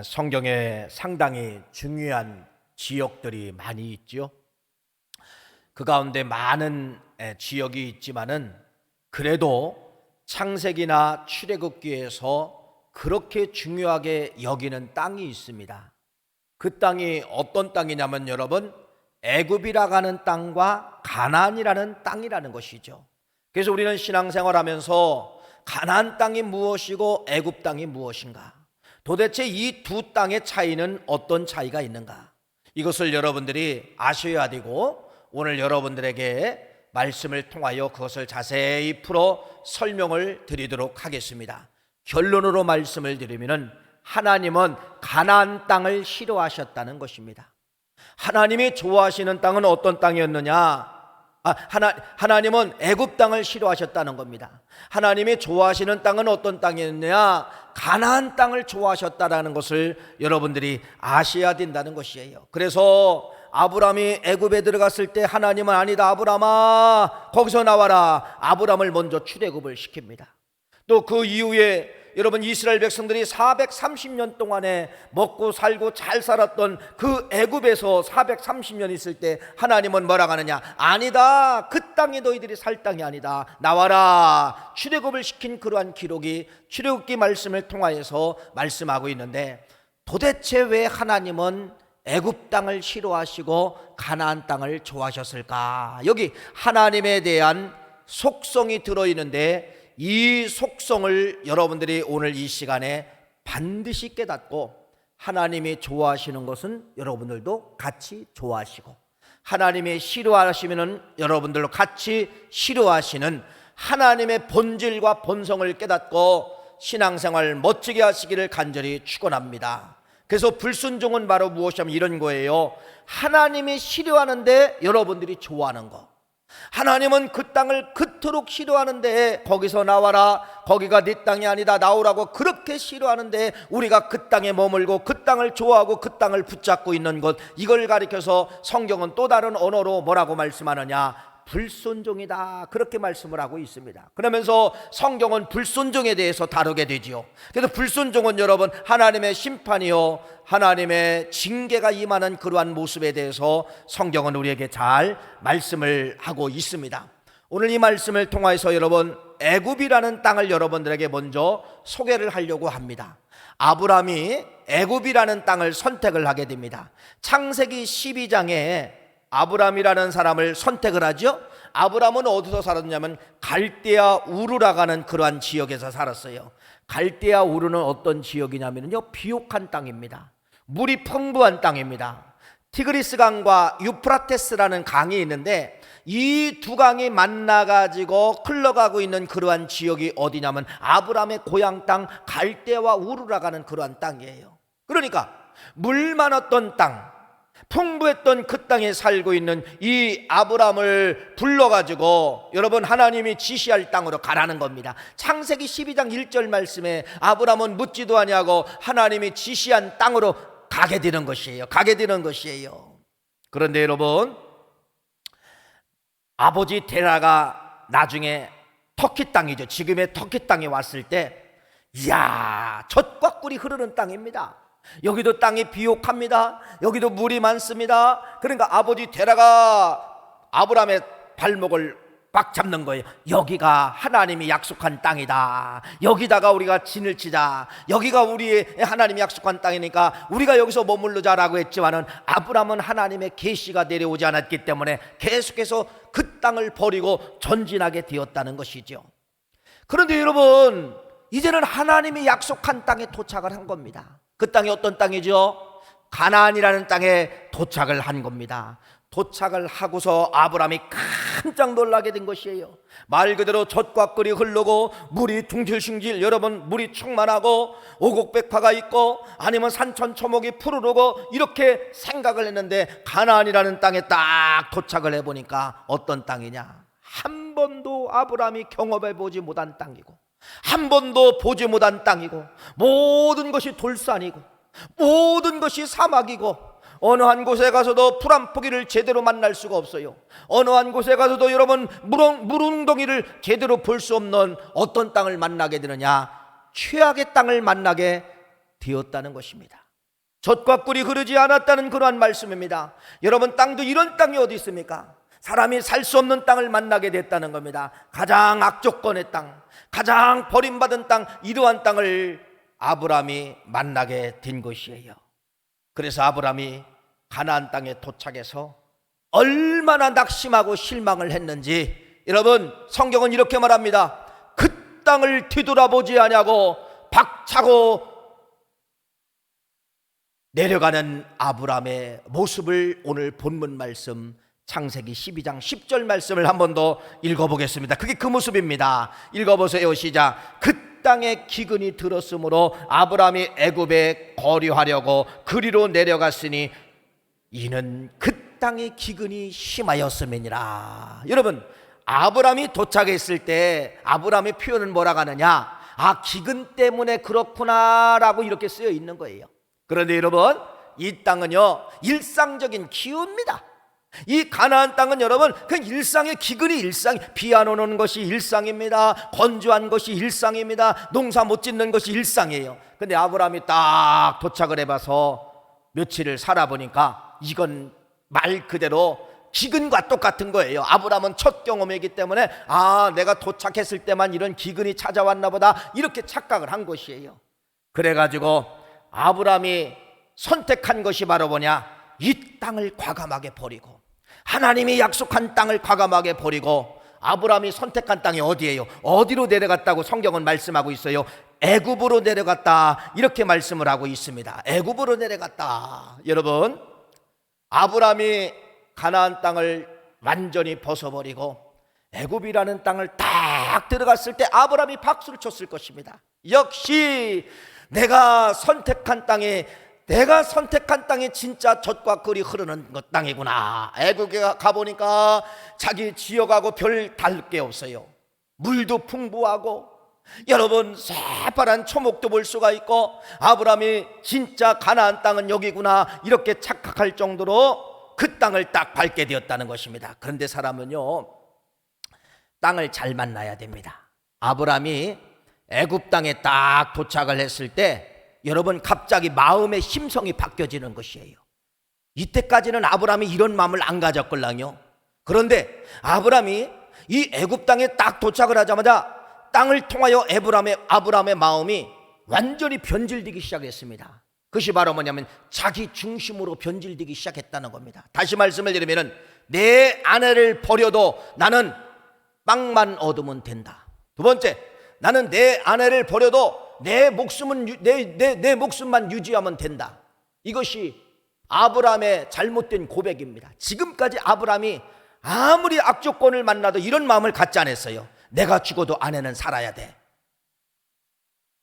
성경에 상당히 중요한 지역들이 많이 있죠. 그 가운데 많은 지역이 있지만은 그래도 창세기나 출애굽기에서 그렇게 중요하게 여기는 땅이 있습니다. 그 땅이 어떤 땅이냐면 여러분, 애굽이라고 하는 땅과 가나안이라는 땅이라는 것이죠. 그래서 우리는 신앙생활하면서 가나안 땅이 무엇이고 애굽 땅이 무엇인가, 도대체 이 두 땅의 차이는 어떤 차이가 있는가, 이것을 여러분들이 아셔야 되고, 오늘 여러분들에게 말씀을 통하여 그것을 자세히 풀어 설명을 드리도록 하겠습니다. 결론으로 말씀을 드리면 하나님은 가나안 땅을 싫어하셨다는 것입니다. 하나님이 좋아하시는 땅은 어떤 땅이었느냐? 하나님은 애굽 땅을 싫어하셨다는 겁니다. 하나님이 좋아하시는 땅은 어떤 땅이었느냐? 가나안 땅을 좋아하셨다라는 것을 여러분들이 아셔야 된다는 것이에요. 그래서 아브라함이 애굽에 들어갔을 때 하나님은 아니다, 아브라함아 거기서 나와라. 아브라함을 먼저 출애굽을 시킵니다. 또 그 이후에 여러분, 이스라엘 백성들이 430년 동안에 먹고 살고 잘 살았던 그 애굽에서 430년 있을 때 하나님은 뭐라고 하느냐? 아니다, 그 땅이 너희들이 살 땅이 아니다, 나와라. 출애굽을 시킨 그러한 기록이 출애굽기 말씀을 통하여서 말씀하고 있는데, 도대체 왜 하나님은 애굽 땅을 싫어하시고 가나안 땅을 좋아하셨을까? 여기 하나님에 대한 속성이 들어있는데, 이 속성을 여러분들이 오늘 이 시간에 반드시 깨닫고, 하나님이 좋아하시는 것은 여러분들도 같이 좋아하시고, 하나님이 싫어하시면 여러분들도 같이 싫어하시는 하나님의 본질과 본성을 깨닫고 신앙생활 멋지게 하시기를 간절히 축원합니다. 그래서 불순종은 바로 무엇이냐면 이런 거예요. 하나님이 싫어하는데 여러분들이 좋아하는 거. 하나님은 그 땅을 그토록 싫어하는데 거기서 나와라, 거기가 네 땅이 아니다, 나오라고 그렇게 싫어하는데 우리가 그 땅에 머물고 그 땅을 좋아하고 그 땅을 붙잡고 있는 것, 이걸 가리켜서 성경은 또 다른 언어로 뭐라고 말씀하느냐? 불순종이다, 그렇게 말씀을 하고 있습니다. 그러면서 성경은 불순종에 대해서 다루게 되지요. 그래서 불순종은 여러분, 하나님의 심판이요, 하나님의 징계가 임하는 그러한 모습에 대해서 성경은 우리에게 잘 말씀을 하고 있습니다. 오늘 이 말씀을 통해서 여러분, 애굽이라는 땅을 여러분들에게 먼저 소개를 하려고 합니다. 아브라함이 애굽이라는 땅을 선택을 하게 됩니다. 창세기 12장에 아브라함이라는 사람을 선택을 하죠. 아브라함은 어디서 살았냐면 갈대아 우르라고 하는 그러한 지역에서 살았어요. 갈대아 우르는 어떤 지역이냐면요, 비옥한 땅입니다. 물이 풍부한 땅입니다. 티그리스 강과 유프라테스라는 강이 있는데 이 두 강이 만나가지고 흘러가고 있는 그러한 지역이 어디냐면 아브라함의 고향 땅 갈대아 우르라고 하는 그러한 땅이에요. 그러니까 물 많았던 땅, 풍부했던 그 땅에 살고 있는 이 아브라함을 불러가지고 여러분, 하나님이 지시할 땅으로 가라는 겁니다. 창세기 12장 1절 말씀에 아브라함은 묻지도 아니하고 하나님이 지시한 땅으로 가게 되는 것이에요. 가게 되는 것이에요. 그런데 여러분, 아버지 데라가 나중에 터키 땅이죠. 지금의 터키 땅에 왔을 때, 이야, 젖과 꿀이 흐르는 땅입니다. 여기도 땅이 비옥합니다. 여기도 물이 많습니다. 그러니까 아버지 데라가 아브라함의 발목을 꽉 잡는 거예요. 여기가 하나님이 약속한 땅이다. 여기다가 우리가 진을 치자. 여기가 우리의 하나님이 약속한 땅이니까 우리가 여기서 머무르자라고 했지만은 아브라함은 하나님의 계시가 내려오지 않았기 때문에 계속해서 그 땅을 버리고 전진하게 되었다는 것이죠. 그런데 여러분, 이제는 하나님이 약속한 땅에 도착을 한 겁니다. 그 땅이 어떤 땅이죠? 가나안이라는 땅에 도착을 한 겁니다. 도착을 하고서 아브라함이 깜짝 놀라게 된 것이에요. 말 그대로 젖과 꿀이 흐르고 물이 둥실둥실, 여러분, 물이 충만하고 오곡백파가 있고 아니면 산천초목이 푸르르고 이렇게 생각을 했는데 가나안이라는 땅에 딱 도착을 해보니까 어떤 땅이냐? 한 번도 아브라함이 경험해보지 못한 땅이고, 한 번도 보지 못한 땅이고, 모든 것이 돌산이고 모든 것이 사막이고, 어느 한 곳에 가서도 풀 한 포기를 제대로 만날 수가 없어요. 어느 한 곳에 가서도 여러분 물웅덩이를 제대로 볼 수 없는 어떤 땅을 만나게 되느냐? 최악의 땅을 만나게 되었다는 것입니다. 젖과 꿀이 흐르지 않았다는 그러한 말씀입니다. 여러분, 땅도 이런 땅이 어디 있습니까? 사람이 살 수 없는 땅을 만나게 됐다는 겁니다. 가장 악조건의 땅, 가장 버림받은 땅, 이러한 땅을 아브라함이 만나게 된 것이에요. 그래서 아브라함이 가나안 땅에 도착해서 얼마나 낙심하고 실망을 했는지, 여러분, 성경은 이렇게 말합니다. 그 땅을 뒤돌아보지 아니하고 박차고 내려가는 아브라함의 모습을 오늘 본문 말씀 창세기 12장 10절 말씀을 한 번 더 읽어보겠습니다. 그게 그 모습입니다. 읽어보세요. 시작. 그 땅에 기근이 들었으므로 아브라함이 애굽에 거류하려고 그리로 내려갔으니 이는 그 땅의 기근이 심하였음이니라. 여러분, 아브라함이 도착했을 때 아브라함의 표현은 뭐라고 하느냐? 기근 때문에 그렇구나 라고 이렇게 쓰여 있는 거예요. 그런데 여러분, 이 땅은요 일상적인 기후입니다. 이 가나안 땅은 여러분 그 일상의 기근이 비 안 오는 것이 일상입니다. 건조한 것이 일상입니다. 농사 못 짓는 것이 일상이에요. 근데 아브라함이 딱 도착을 해봐서 며칠을 살아보니까 이건 말 그대로 기근과 똑같은 거예요. 아브라함은 첫 경험이기 때문에 내가 도착했을 때만 이런 기근이 찾아왔나 보다 이렇게 착각을 한 것이에요. 그래가지고 아브라함이 선택한 것이 바로 뭐냐? 이 땅을 과감하게 버리고, 하나님이 약속한 땅을 과감하게 버리고, 아브라함이 선택한 땅이 어디예요? 어디로 내려갔다고 성경은 말씀하고 있어요? 애굽으로 내려갔다, 이렇게 말씀을 하고 있습니다. 애굽으로 내려갔다. 여러분, 아브라함이 가나안 땅을 완전히 벗어버리고 애굽이라는 땅을 딱 들어갔을 때 아브라함이 박수를 쳤을 것입니다. 역시 내가 선택한 땅이 진짜 젖과 꿀이 흐르는 것 땅이구나. 애굽에 가보니까 자기 지역하고 별 다를 게 없어요. 물도 풍부하고, 여러분, 새파란 초목도 볼 수가 있고, 아브라함이 진짜 가나안 땅은 여기구나 이렇게 착각할 정도로 그 땅을 딱 밟게 되었다는 것입니다. 그런데 사람은요 땅을 잘 만나야 됩니다. 아브라함이 애굽 땅에 딱 도착을 했을 때 여러분 갑자기 마음의 심성이 바뀌어지는 것이에요. 이때까지는 아브라함이 이런 마음을 안 가졌걸랑요. 그런데 아브라함이 이 애굽 땅에 딱 도착을 하자마자 땅을 통하여 아브라함의 마음이 완전히 변질되기 시작했습니다. 그것이 바로 뭐냐면 자기 중심으로 변질되기 시작했다는 겁니다. 다시 말씀을 드리면 내 아내를 버려도 나는 빵만 얻으면 된다. 두 번째, 나는 내 아내를 버려도 내 목숨만 유지하면 된다. 이것이 아브라함의 잘못된 고백입니다. 지금까지 아브라함이 아무리 악조건을 만나도 이런 마음을 갖지 않았어요. 내가 죽어도 아내는 살아야 돼.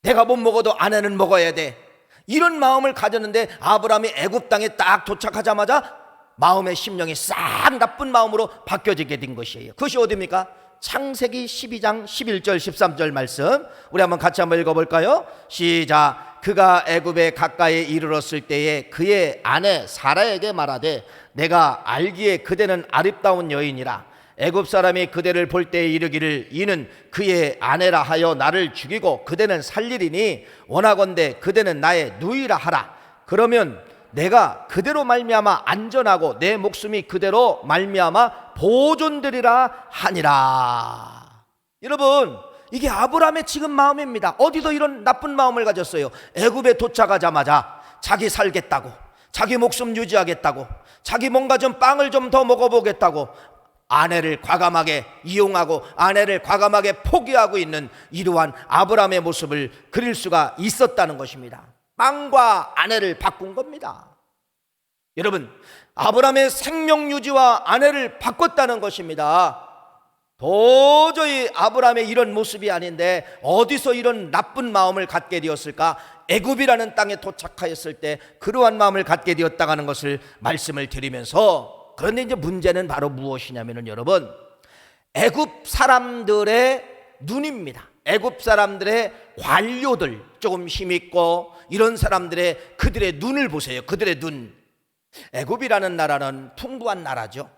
내가 못 먹어도 아내는 먹어야 돼. 이런 마음을 가졌는데 아브라함이 애굽 땅에 딱 도착하자마자 마음의 심령이 싹 나쁜 마음으로 바뀌어지게 된 것이에요. 그것이 어디입니까? 창세기 12장 11절 13절 말씀 우리 같이 한번 읽어볼까요? 시작. 그가 애굽에 가까이 이르렀을 때에 그의 아내 사라에게 말하되 내가 알기에 그대는 아름다운 여인이라 애굽 사람이 그대를 볼 때에 이르기를 이는 그의 아내라 하여 나를 죽이고 그대는 살리리니 원하건대 그대는 나의 누이라 하라. 그러면 내가 그대로 말미암아 안전하고 내 목숨이 그대로 말미암아 보존되리라 하니라. 여러분, 이게 아브라함의 지금 마음입니다. 어디서 이런 나쁜 마음을 가졌어요? 애굽에 도착하자마자 자기 살겠다고, 자기 목숨 유지하겠다고, 자기 뭔가 좀 빵을 좀 더 먹어보겠다고 아내를 과감하게 이용하고 아내를 과감하게 포기하고 있는 이러한 아브라함의 모습을 그릴 수가 있었다는 것입니다. 빵과 아내를 바꾼 겁니다. 여러분, 아브라함의 생명 유지와 아내를 바꿨다는 것입니다. 도저히 아브라함의 이런 모습이 아닌데 어디서 이런 나쁜 마음을 갖게 되었을까? 애굽이라는 땅에 도착하였을 때 그러한 마음을 갖게 되었다고 하는 것을 말씀을 드리면서, 그런데 이제 문제는 바로 무엇이냐면은 여러분, 애굽 사람들의 눈입니다. 애굽 사람들의 관료들, 조금 힘있고 이런 사람들의 그들의 눈을 보세요. 그들의 눈. 애굽이라는 나라는 풍부한 나라죠.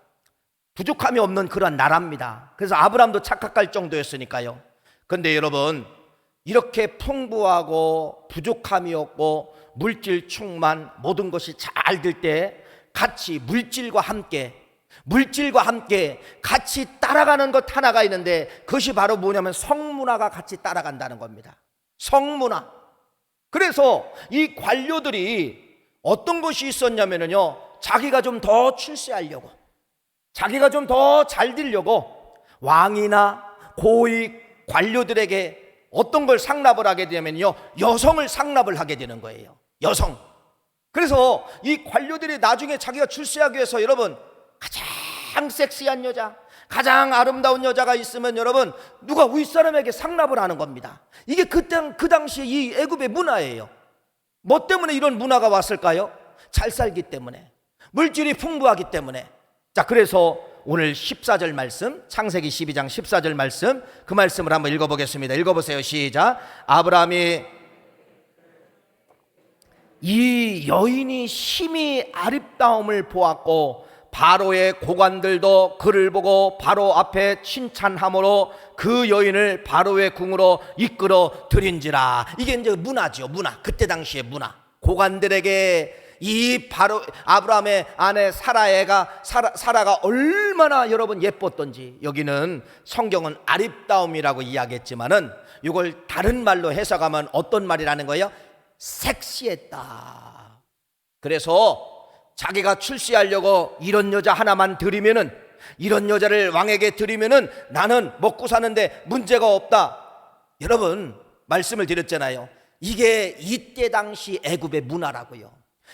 부족함이 없는 그런 나라입니다. 그래서 아브라함도 착각할 정도였으니까요. 그런데 여러분, 이렇게 풍부하고 부족함이 없고 물질 충만 모든 것이 잘 될 때 같이 물질과 함께 같이 따라가는 것 하나가 있는데 그것이 바로 뭐냐면 성문화가 같이 따라간다는 겁니다. 성문화. 그래서 이 관료들이 어떤 것이 있었냐면요, 자기가 좀 더 출세하려고, 자기가 좀 더 잘 되려고 왕이나 고위 관료들에게 어떤 걸 상납을 하게 되면요, 여성을 상납을 하게 되는 거예요. 여성. 그래서 이 관료들이 나중에 자기가 출세하기 위해서 여러분 가장 섹시한 여자, 가장 아름다운 여자가 있으면 여러분 누가 윗사람에게 상납을 하는 겁니다. 이게 그 당시에 이 애굽의 문화예요. 뭐 때문에 이런 문화가 왔을까요? 잘 살기 때문에, 물질이 풍부하기 때문에. 자, 그래서 오늘 14절 말씀, 창세기 12장 14절 말씀, 그 말씀을 한번 읽어보겠습니다. 읽어보세요. 시작. 아브라함이 이 여인이 심히 아름다움을 보았고 바로의 고관들도 그를 보고 바로 앞에 칭찬함으로 그 여인을 바로의 궁으로 이끌어 들인지라. 이게 이제 문화죠. 문화. 그때 당시의 문화. 고관들에게 이 바로 아브라함의 아내 사라가 얼마나 여러분 예뻤던지, 여기는 성경은 아름다움이라고 이야기했지만은 이걸 다른 말로 해석하면 어떤 말이라는 거예요? 섹시했다. 그래서 자기가 출세하려고 이런 여자 하나만 들이면은, 이런 여자를 왕에게 들이면은 나는 먹고 사는데 문제가 없다. 여러분 말씀을 드렸잖아요. 이게 이때 당시 애굽의 문화라고요.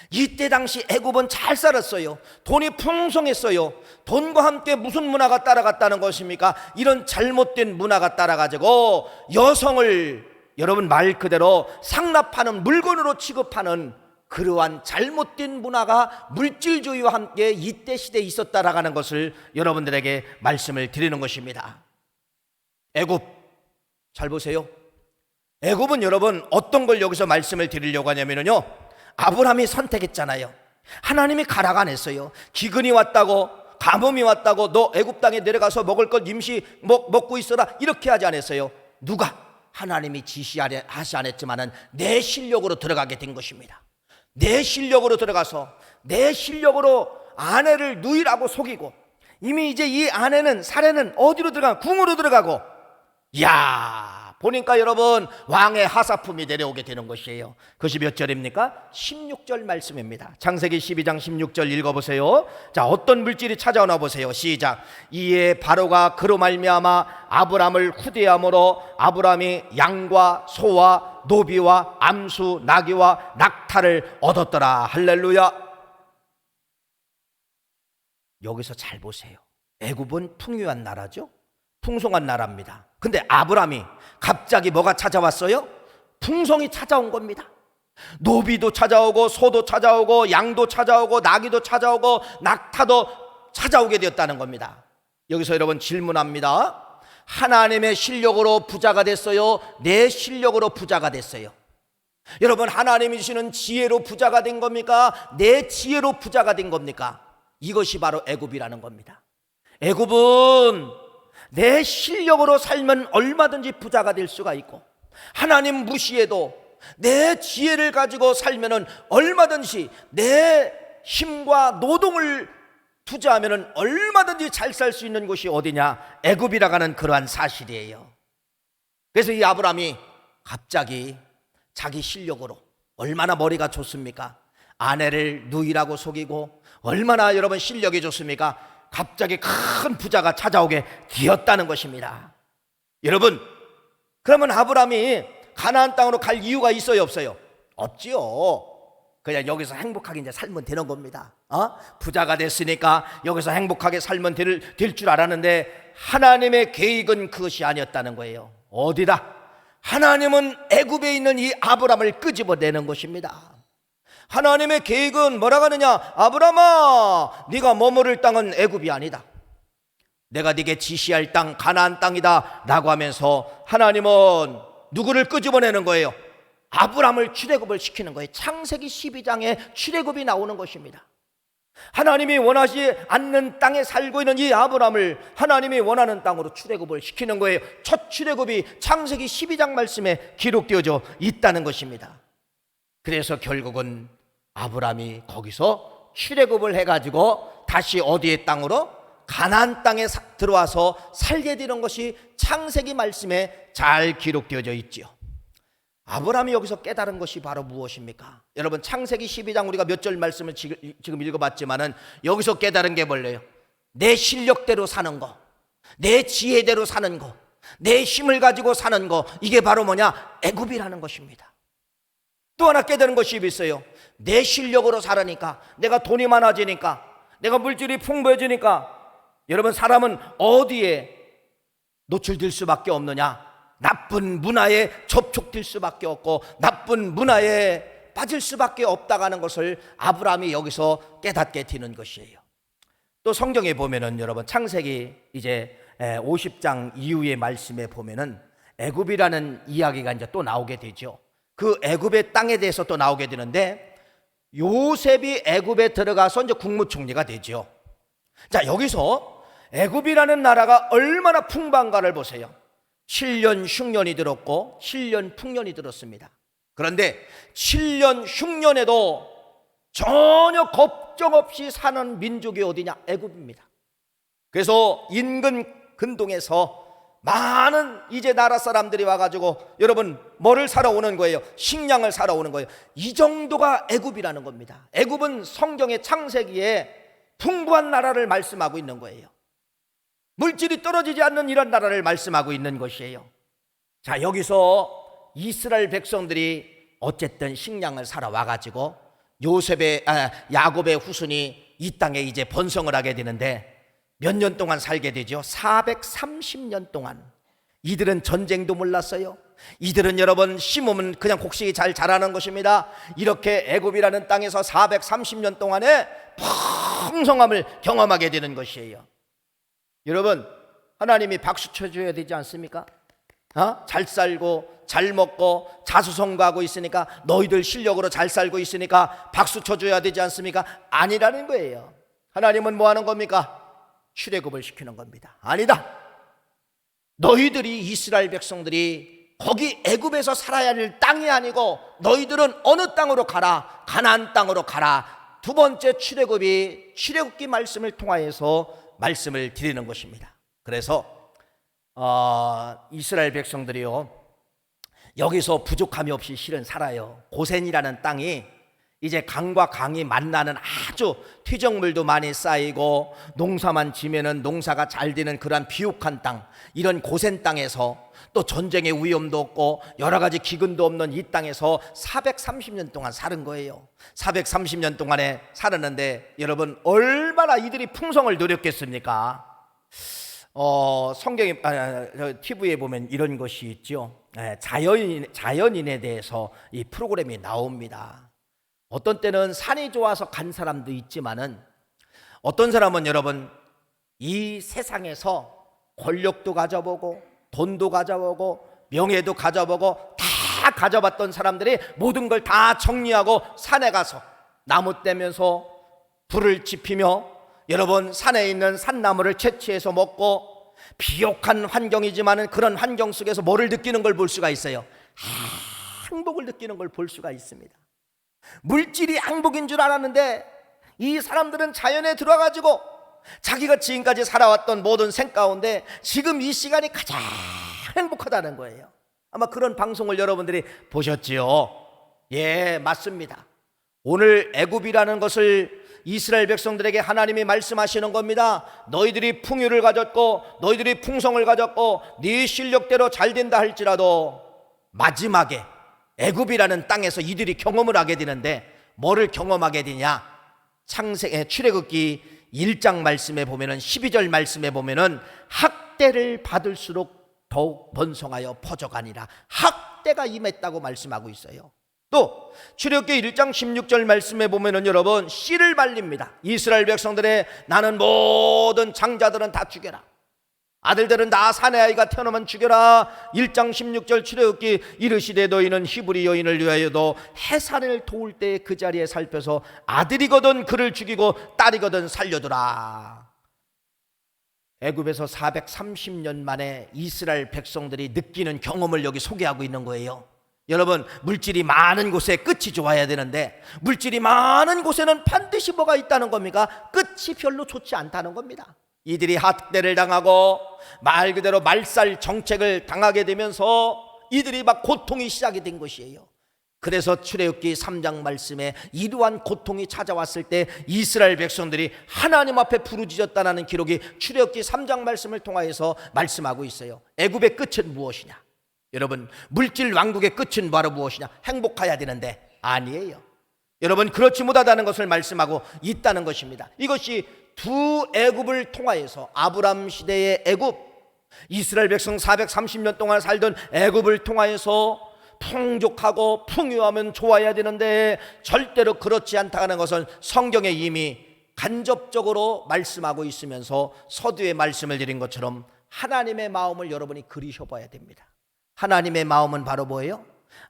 이때 당시 애굽은 잘 살았어요. 돈이 풍성했어요. 돈과 함께 무슨 문화가 따라갔다는 것입니까? 이런 잘못된 문화가 따라가지고 여성을 여러분 말 그대로 상납하는 물건으로 취급하는 그러한 잘못된 문화가 물질주의와 함께 이때 시대에 있었다라는 것을 여러분들에게 말씀을 드리는 것입니다. 애굽 잘 보세요. 애굽은 여러분 어떤 걸 여기서 말씀을 드리려고 하냐면요, 아브라함이 선택했잖아요. 하나님이 가라가 안 했어요. 기근이 왔다고, 가뭄이 왔다고 너 애굽 땅에 내려가서 먹을 것 임시 먹고 있어라 이렇게 하지 않았어요. 누가? 하나님이 지시하지 않았지만은 내 실력으로 들어가게 된 것입니다. 내 실력으로 들어가서 내 실력으로 아내를 누이라고 속이고, 이미 이제 이 아내는 사례는 어디로 들어가? 궁으로 들어가고, 이야 보니까 여러분 왕의 하사품이 내려오게 되는 것이에요. 그것이 몇 절입니까? 16절 말씀입니다. 창세기 12장 16절 읽어보세요. 자, 어떤 물질이 찾아오나 보세요. 시작. 이에 바로가 그로 말미암아 아브람을 후대함으로 아브람이 양과 소와 노비와 암수 나귀와 낙타를 얻었더라. 할렐루야. 여기서 잘 보세요. 애굽은 풍요한 나라죠. 풍성한 나라입니다. 근데 아브람이 갑자기 뭐가 찾아왔어요? 풍성이 찾아온 겁니다. 노비도 찾아오고 소도 찾아오고 양도 찾아오고 나귀도 찾아오고 낙타도 찾아오게 되었다는 겁니다. 여기서 여러분 질문합니다. 하나님의 실력으로 부자가 됐어요? 내 실력으로 부자가 됐어요? 여러분 하나님이 주시는 지혜로 부자가 된 겁니까? 내 지혜로 부자가 된 겁니까? 이것이 바로 애굽이라는 겁니다. 애굽은 내 실력으로 살면 얼마든지 부자가 될 수가 있고, 하나님 무시해도 내 지혜를 가지고 살면은 얼마든지, 내 힘과 노동을 투자하면은 얼마든지 잘 살 수 있는 곳이 어디냐? 애굽이라고 하는 그러한 사실이에요. 그래서 이 아브람이 갑자기 자기 실력으로, 얼마나 머리가 좋습니까? 아내를 누이라고 속이고 얼마나 여러분 실력이 좋습니까? 갑자기 큰 부자가 찾아오게 되었다는 것입니다. 여러분, 그러면 아브람이 가나안 땅으로 갈 이유가 있어요, 없어요? 없지요. 그냥 여기서 행복하게 이제 살면 되는 겁니다. 부자가 됐으니까 여기서 행복하게 살면 될 줄 알았는데 하나님의 계획은 그것이 아니었다는 거예요. 어디다? 하나님은 애굽에 있는 이 아브람을 끄집어내는 것입니다. 하나님의 계획은 뭐라고 하느냐? 아브람아, 네가 머무를 땅은 애굽이 아니다. 내가 네게 지시할 땅 가나안 땅이다 라고 하면서 하나님은 누구를 끄집어내는 거예요? 아브람을 출애굽을 시키는 거예요. 창세기 12장에 출애굽이 나오는 것입니다. 하나님이 원하지 않는 땅에 살고 있는 이 아브라함을 하나님이 원하는 땅으로 출애굽을 시키는 거예요. 첫 출애굽이 창세기 12장 말씀에 기록되어져 있다는 것입니다. 그래서 결국은 아브라함이 거기서 출애굽을 해가지고 다시 어디의 땅으로? 가나안 땅에 들어와서 살게 되는 것이 창세기 말씀에 잘 기록되어져 있지요. 아브라함이 여기서 깨달은 것이 바로 무엇입니까? 여러분, 창세기 12장 우리가 몇 절 말씀을 지금 읽어봤지만은 여기서 깨달은 게 뭘래요? 내 실력대로 사는 거, 내 지혜대로 사는 거, 내 힘을 가지고 사는 거, 이게 바로 뭐냐? 애굽이라는 것입니다. 또 하나 깨달은 것이 있어요. 내 실력으로 살으니까, 내가 돈이 많아지니까, 내가 물질이 풍부해지니까, 여러분, 사람은 어디에 노출될 수밖에 없느냐? 나쁜 문화에 접촉될 수밖에 없고 나쁜 문화에 빠질 수밖에 없다는 것을 아브라함이 여기서 깨닫게 되는 것이에요. 또 성경에 보면은 여러분, 창세기 이제 50장 이후의 말씀에 보면은 애굽이라는 이야기가 이제 또 나오게 되죠. 그 애굽의 땅에 대해서 또 나오게 되는데, 요셉이 애굽에 들어가서 이제 국무총리가 되죠. 자, 여기서 애굽이라는 나라가 얼마나 풍부한가를 보세요. 7년 흉년이 들었고 7년 풍년이 들었습니다. 그런데 7년 흉년에도 전혀 걱정 없이 사는 민족이 어디냐? 애굽입니다. 그래서 인근 근동에서 많은 이제 나라 사람들이 와가지고 여러분 뭐를 사러 오는 거예요? 식량을 사러 오는 거예요. 이 정도가 애굽이라는 겁니다. 애굽은 성경의 창세기에 풍부한 나라를 말씀하고 있는 거예요. 물질이 떨어지지 않는 이런 나라를 말씀하고 있는 것이에요. 자, 여기서 이스라엘 백성들이 어쨌든 식량을 사러 와가지고 야곱의 후손이 이 땅에 이제 번성을 하게 되는데, 몇 년 동안 살게 되죠? 430년 동안. 이들은 전쟁도 몰랐어요. 이들은 여러분 심으면 그냥 곡식이 잘 자라는 것입니다. 이렇게 애굽이라는 땅에서 430년 동안의 풍성함을 경험하게 되는 것이에요. 여러분, 하나님이 박수 쳐줘야 되지 않습니까? 잘 살고 잘 먹고 자수성가하고 있으니까, 너희들 실력으로 잘 살고 있으니까 박수 쳐줘야 되지 않습니까? 아니라는 거예요. 하나님은 뭐 하는 겁니까? 출애굽을 시키는 겁니다. 아니다, 너희들이, 이스라엘 백성들이 거기 애굽에서 살아야 할 땅이 아니고 너희들은 어느 땅으로 가라? 가나안 땅으로 가라. 두 번째 출애굽이 출애굽기 말씀을 통하여서 말씀을 드리는 것입니다. 그래서 이스라엘 백성들이요, 여기서 부족함이 없이 실은 살아요. 고센이라는 땅이 이제 강과 강이 만나는 아주 퇴적물도 많이 쌓이고 농사만 지면은 농사가 잘 되는 그러한 비옥한 땅, 이런 고센 땅에서 또 전쟁의 위험도 없고 여러 가지 기근도 없는 이 땅에서 430년 동안 사는 거예요. 430년 동안에 살았는데 여러분, 얼마나 이들이 풍성을 누렸겠습니까? 성경에 TV에 보면 이런 것이 있죠. 자연인에 대해서 이 프로그램이 나옵니다. 어떤 때는 산이 좋아서 간 사람도 있지만은, 어떤 사람은 여러분 이 세상에서 권력도 가져보고 돈도 가져보고 명예도 가져보고 다 가져봤던 사람들이 모든 걸 다 정리하고 산에 가서 나무 떼면서 불을 지피며 여러분 산에 있는 산나무를 채취해서 먹고, 비옥한 환경이지만은 그런 환경 속에서 뭐를 느끼는 걸 볼 수가 있어요? 행복을 느끼는 걸 볼 수가 있습니다. 물질이 행복인 줄 알았는데 이 사람들은 자연에 들어가지고 자기가 지금까지 살아왔던 모든 생 가운데 지금 이 시간이 가장 행복하다는 거예요. 아마 그런 방송을 여러분들이 보셨지요? 예, 맞습니다. 오늘 애굽이라는 것을 이스라엘 백성들에게 하나님이 말씀하시는 겁니다. 너희들이 풍요를 가졌고 너희들이 풍성을 가졌고 네 실력대로 잘 된다 할지라도 마지막에 애굽이라는 땅에서 이들이 경험을 하게 되는데, 뭐를 경험하게 되냐? 출애굽기 1장 말씀에 보면은 12절 말씀에 보면은 학대를 받을수록 더욱 번성하여 퍼져가니라. 학대가 임했다고 말씀하고 있어요. 또 출애굽기 1장 16절 말씀에 보면은 여러분 씨를 발립니다. 이스라엘 백성들의 나는 모든 장자들은 다 죽여라. 아들들은 다 사내 아이가 태어나면 죽여라. 1장 16절 출애굽기 이르시되 너희는 히브리 여인을 위하여도 해산을 도울 때 그 자리에 살펴서 아들이거든 그를 죽이고 딸이거든 살려두라. 애굽에서 430년 만에 이스라엘 백성들이 느끼는 경험을 여기 소개하고 있는 거예요. 여러분, 물질이 많은 곳에 끝이 좋아야 되는데 물질이 많은 곳에는 반드시 뭐가 있다는 겁니까? 끝이 별로 좋지 않다는 겁니다. 이들이 학대를 당하고 말 그대로 말살 정책을 당하게 되면서 이들이 막 고통이 시작이 된 것이에요. 그래서 출애굽기 3장 말씀에 이러한 고통이 찾아왔을 때 이스라엘 백성들이 하나님 앞에 부르짖었다는 기록이 출애굽기 3장 말씀을 통하여서 말씀하고 있어요. 애굽의 끝은 무엇이냐? 여러분, 물질 왕국의 끝은 바로 무엇이냐? 행복해야 되는데 아니에요. 여러분, 그렇지 못하다는 것을 말씀하고 있다는 것입니다. 이것이 두 애굽을 통하여서 아브람 시대의 애굽, 이스라엘 백성 430년 동안 살던 애굽을 통하여서 풍족하고 풍요하면 좋아야 되는데 절대로 그렇지 않다는 것은 성경에 이미 간접적으로 말씀하고 있으면서 서두에 말씀을 드린 것처럼 하나님의 마음을 여러분이 그리셔 봐야 됩니다. 하나님의 마음은 바로 뭐예요?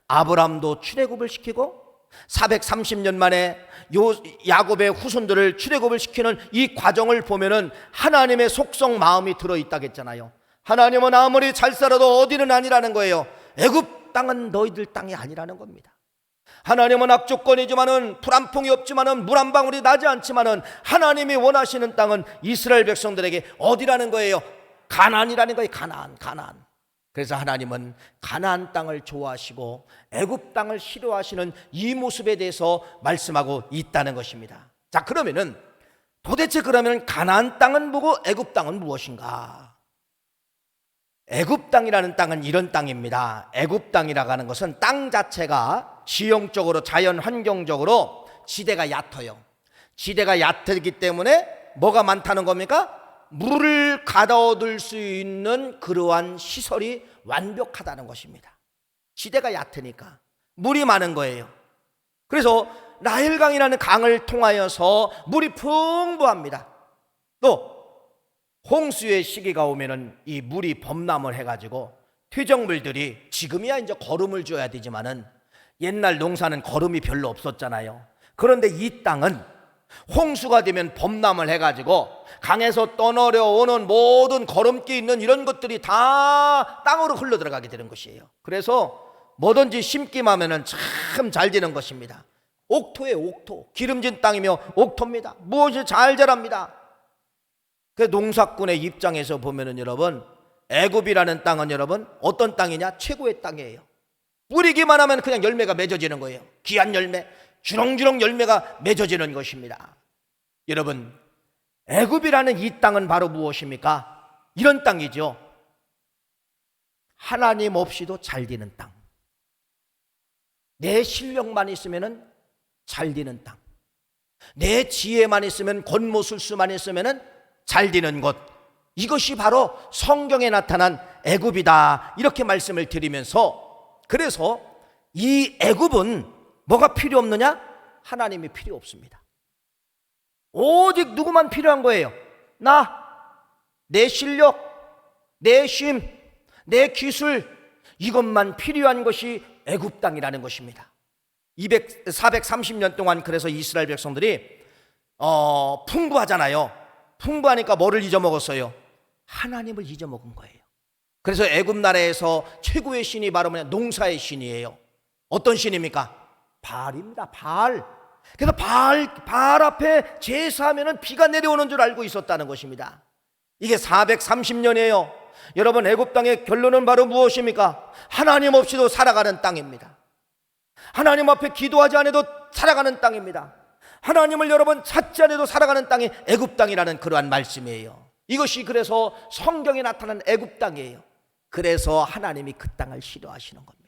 아브람도 출애굽을 시키고 430년 만에 야곱의 후손들을 출애굽을 시키는 이 과정을 보면은 하나님의 속성 마음이 들어있다겠잖아요. 하나님은 아무리 잘 살아도 어디는 아니라는 거예요. 애굽 땅은 너희들 땅이 아니라는 겁니다. 하나님은 악조건이지만은 풀 한 풍이 없지만은 물 한 방울이 나지 않지만은 하나님이 원하시는 땅은 이스라엘 백성들에게 어디라는 거예요? 가나안이라는 거예요. 가나안. 그래서 하나님은 가나안 땅을 좋아하시고 애굽 땅을 싫어하시는 이 모습에 대해서 말씀하고 있다는 것입니다. 자, 그러면은 도대체 그러면 가나안 땅은 뭐고 애굽 땅은 무엇인가? 애굽 땅이라는 땅은 이런 땅입니다. 애굽 땅이라고 하는 것은 땅 자체가 지형적으로 자연 환경적으로 지대가 얕아요. 지대가 얕기 때문에 뭐가 많다는 겁니까? 물을 가둬둘 수 있는 그러한 시설이 완벽하다는 것입니다. 지대가 얕으니까 물이 많은 거예요. 그래서 나일강이라는 강을 통하여서 물이 풍부합니다. 또 홍수의 시기가 오면은 이 물이 범람을 해가지고 퇴적물들이 지금이야 이제 거름을 줘야 되지만은 옛날 농사는 거름이 별로 없었잖아요. 그런데 이 땅은 홍수가 되면 범람을 해가지고 강에서 떠내려오는 모든 거름기 있는 이런 것들이 다 땅으로 흘러 들어가게 되는 것이에요. 그래서 뭐든지 심기만 하면은 참 잘 되는 것입니다. 옥토예요. 옥토. 기름진 땅이며 옥토입니다. 무엇이 잘 자랍니다. 그 농사꾼의 입장에서 보면은 여러분, 애굽이라는 땅은 여러분 어떤 땅이냐? 최고의 땅이에요. 뿌리기만 하면 그냥 열매가 맺어지는 거예요. 귀한 열매, 주렁주렁 열매가 맺어지는 것입니다. 여러분, 애굽이라는 이 땅은 바로 무엇입니까? 이런 땅이죠. 하나님 없이도 잘 되는 땅. 내 실력만 있으면 잘 되는 땅. 내 지혜만 있으면, 권모술수만 있으면 잘 되는 곳. 이것이 바로 성경에 나타난 애굽이다, 이렇게 말씀을 드리면서, 그래서 이 애굽은 뭐가 필요 없느냐? 하나님이 필요 없습니다. 오직 누구만 필요한 거예요? 내 실력, 내 쉼, 내 기술, 이것만 필요한 것이 애굽 땅이라는 것입니다. 430년 동안 그래서 이스라엘 백성들이 풍부하잖아요. 풍부하니까 뭐를 잊어먹었어요? 하나님을 잊어먹은 거예요. 그래서 애굽 나라에서 최고의 신이 바로 뭐냐? 농사의 신이에요. 어떤 신입니까? 바알입니다. 바알. 그래서 바알 앞에 제사하면은 비가 내려오는 줄 알고 있었다는 것입니다. 이게 430년이에요. 여러분, 애굽 땅의 결론은 바로 무엇입니까? 하나님 없이도 살아가는 땅입니다. 하나님 앞에 기도하지 않아도 살아가는 땅입니다. 하나님을 여러분 찾지 않아도 살아가는 땅이 애굽 땅이라는 그러한 말씀이에요. 이것이 그래서 성경에 나타난 애굽 땅이에요. 그래서 하나님이 그 땅을 싫어하시는 겁니다.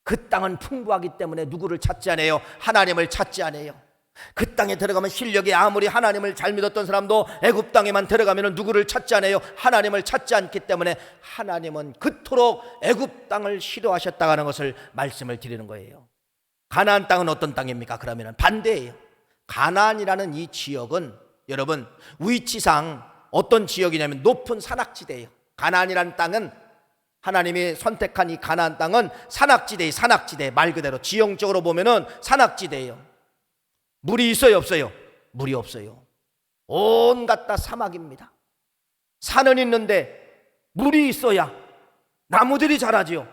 그 땅은 풍부하기 때문에 누구를 찾지 않아요? 하나님을 찾지 않아요. 그 땅에 들어가면 실력이 아무리 하나님을 잘 믿었던 사람도 애굽 땅에만 들어가면 누구를 찾지 않아요? 하나님을 찾지 않기 때문에 하나님은 그토록 애굽 땅을 싫어하셨다는 것을 말씀을 드리는 거예요. 가나안 땅은 어떤 땅입니까? 그러면 반대예요. 가나안이라는 이 지역은 여러분 위치상 어떤 지역이냐면 높은 산악지대예요. 가나안이라는 땅은, 하나님이 선택한 이 가나안 땅은 산악지대예요. 산악지대, 말 그대로 지형적으로 보면은 산악지대예요. 물이 있어요, 없어요? 물이 없어요. 온갖 다 사막입니다. 산은 있는데 물이 있어야 나무들이 자라지요.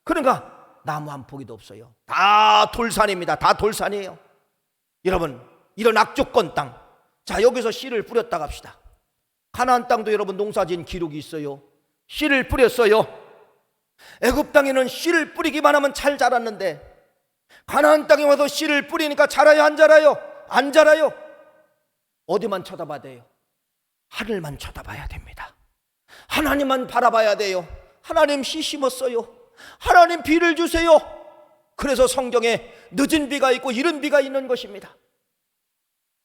그러니까 나무 한 포기도 없어요. 다 돌산입니다. 다 돌산이에요. 여러분, 이런 악조건 땅, 자, 여기서 씨를 뿌렸다 갑시다. 가나안 땅도 여러분 농사진 기록이 있어요. 씨를 뿌렸어요. 애굽 땅에는 씨를 뿌리기만 하면 잘 자랐는데 가나안 땅에 와서 씨를 뿌리니까 자라요, 안 자라요? 안 자라요. 어디만 쳐다봐야 돼요? 하늘만 쳐다봐야 됩니다. 하나님만 바라봐야 돼요. 하나님 씨 심었어요. 하나님 비를 주세요. 그래서 성경에 늦은 비가 있고 이른 비가 있는 것입니다.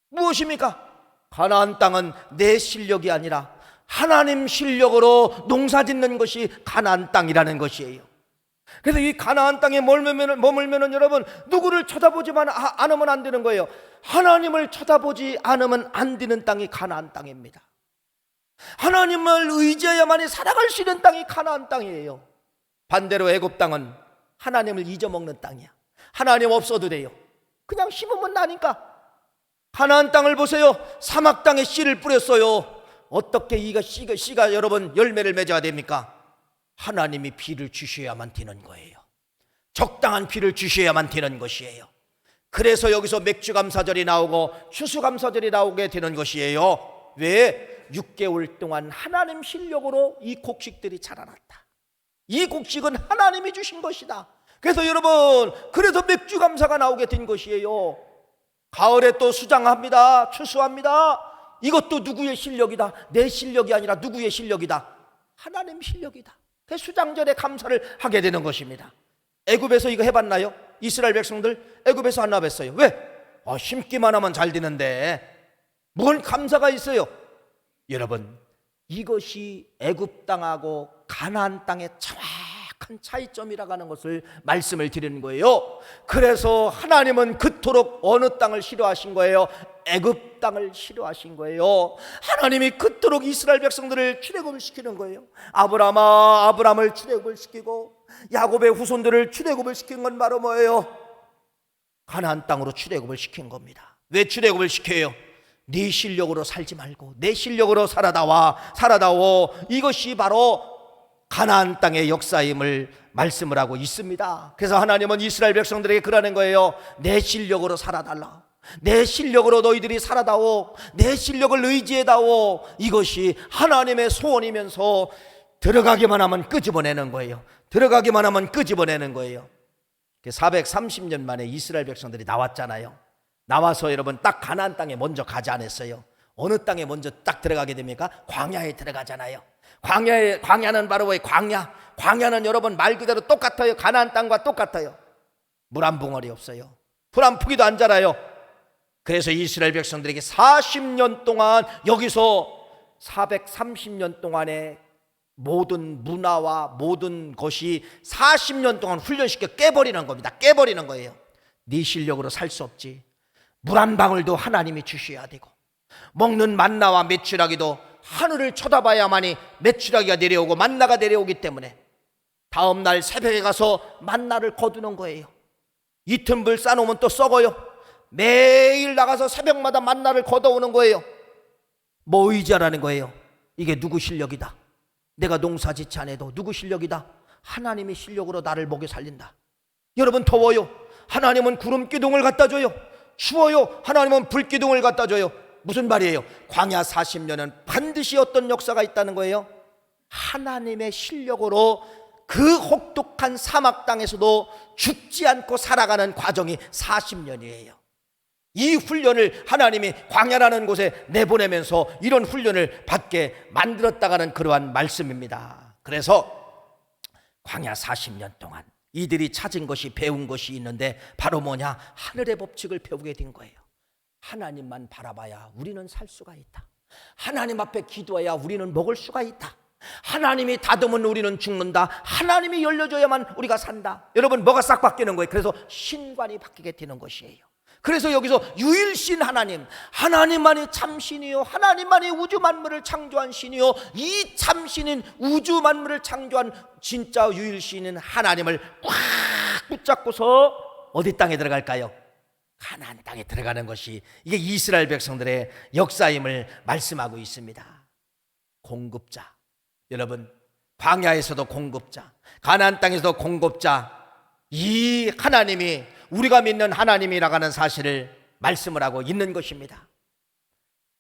무엇입니까? 가나안 땅은 내 실력이 아니라 하나님 실력으로 농사 짓는 것이 가나안 땅이라는 것이에요. 그래서 이 가나안 땅에 머물면은 여러분, 누구를 쳐다보지만 않으면 안 되는 거예요. 하나님을 쳐다보지 않으면 안 되는 땅이 가나안 땅입니다. 하나님을 의지해야만이 살아갈 수 있는 땅이 가나안 땅이에요. 반대로 애굽 땅은 하나님을 잊어먹는 땅이야. 하나님 없어도 돼요. 그냥 심으면 나니까. 가나안 땅을 보세요. 사막 땅에 씨를 뿌렸어요. 어떻게 이가 씨가 여러분 열매를 맺어야 됩니까? 하나님이 비를 주셔야만 되는 거예요. 적당한 비를 주셔야만 되는 것이에요. 그래서 여기서 맥주감사절이 나오고 추수감사절이 나오게 되는 것이에요. 왜? 6개월 동안 하나님 실력으로 이 곡식들이 자라났다. 이 곡식은 하나님이 주신 것이다. 그래서 여러분, 그래서 맥주감사가 나오게 된 것이에요. 가을에 또 수장합니다. 추수합니다. 이것도 누구의 실력이다? 내 실력이 아니라 누구의 실력이다? 하나님 실력이다. 그 수장절에 감사를 하게 되는 것입니다. 애굽에서 이거 해봤나요? 이스라엘 백성들 애굽에서 안 해봤어요. 왜? 심기만 하면 잘 되는데 뭘 감사가 있어요? 여러분, 이것이 애굽 땅하고 가나안 땅의 정확한 차이점이라고 하는 것을 말씀을 드리는 거예요. 그래서 하나님은 그토록 어느 땅을 싫어하신 거예요? 애굽 땅을 싫어하신 거예요. 하나님이 그토록 이스라엘 백성들을 출애굽을 시키는 거예요. 아브라함을 출애굽을 시키고 야곱의 후손들을 출애굽을 시킨 건 바로 뭐예요? 가나안 땅으로 출애굽을 시킨 겁니다. 왜 출애굽을 시켜요? 네 실력으로 살지 말고 내 실력으로 살아다오. 이것이 바로 가나안 땅의 역사임을 말씀을 하고 있습니다. 그래서 하나님은 이스라엘 백성들에게 그러는 거예요. 내 실력으로 살아달라. 내 실력으로 너희들이 살아다오. 내 실력을 의지해다오. 이것이 하나님의 소원이면서 들어가기만 하면 끄집어내는 거예요. 들어가기만 하면 끄집어내는 거예요. 430년 만에 이스라엘 백성들이 나왔잖아요. 나와서 여러분 딱 가나안 땅에 먼저 가지 않았어요. 어느 땅에 먼저 딱 들어가게 됩니까? 광야에 들어가잖아요. 광야는 바로 왜 광야? 광야는 여러분 말 그대로 똑같아요. 가나안 땅과 똑같아요. 물 한 봉오리 없어요. 풀 한 푸기도 안 자라요. 그래서 이스라엘 백성들에게 40년 동안, 여기서 430년 동안의 모든 문화와 모든 것이 40년 동안 훈련시켜 깨버리는 겁니다. 깨버리는 거예요. 네 실력으로 살 수 없지. 물 한 방울도 하나님이 주셔야 되고, 먹는 만나와 메추라기도 하늘을 쳐다봐야만이 메추라기가 내려오고 만나가 내려오기 때문에 다음날 새벽에 가서 만나를 거두는 거예요. 이틀물 싸놓으면 또 썩어요. 매일 나가서 새벽마다 만나를 걷어오는 거예요. 뭐 의지하라는 거예요? 이게 누구 실력이다? 내가 농사짓지 않아도 누구 실력이다? 하나님의 실력으로 나를 먹여 살린다. 여러분, 더워요. 하나님은 구름 기둥을 갖다 줘요. 추워요. 하나님은 불 기둥을 갖다 줘요. 무슨 말이에요? 광야 40년은 반드시 어떤 역사가 있다는 거예요? 하나님의 실력으로 그 혹독한 사막 땅에서도 죽지 않고 살아가는 과정이 40년이에요. 이 훈련을 하나님이 광야라는 곳에 내보내면서 이런 훈련을 받게 만들었다가는 그러한 말씀입니다. 그래서 광야 40년 동안 이들이 찾은 것이, 배운 것이 있는데 바로 뭐냐? 하늘의 법칙을 배우게 된 거예요. 하나님만 바라봐야 우리는 살 수가 있다. 하나님 앞에 기도해야 우리는 먹을 수가 있다. 하나님이 닫으면 우리는 죽는다. 하나님이 열려줘야만 우리가 산다. 여러분, 뭐가 싹 바뀌는 거예요? 그래서 신관이 바뀌게 되는 것이에요. 그래서 여기서 유일신 하나님만이 참신이요, 하나님만이 우주 만물을 창조한 신이요, 이 참신인 우주 만물을 창조한 진짜 유일신인 하나님을 꽉 붙잡고서 어디 땅에 들어갈까요? 가나안 땅에 들어가는 것이 이게 이스라엘 백성들의 역사임을 말씀하고 있습니다. 공급자, 여러분, 광야에서도 공급자, 가나안 땅에서도 공급자, 이 하나님이 우리가 믿는 하나님이라고 하는 사실을 말씀을 하고 있는 것입니다.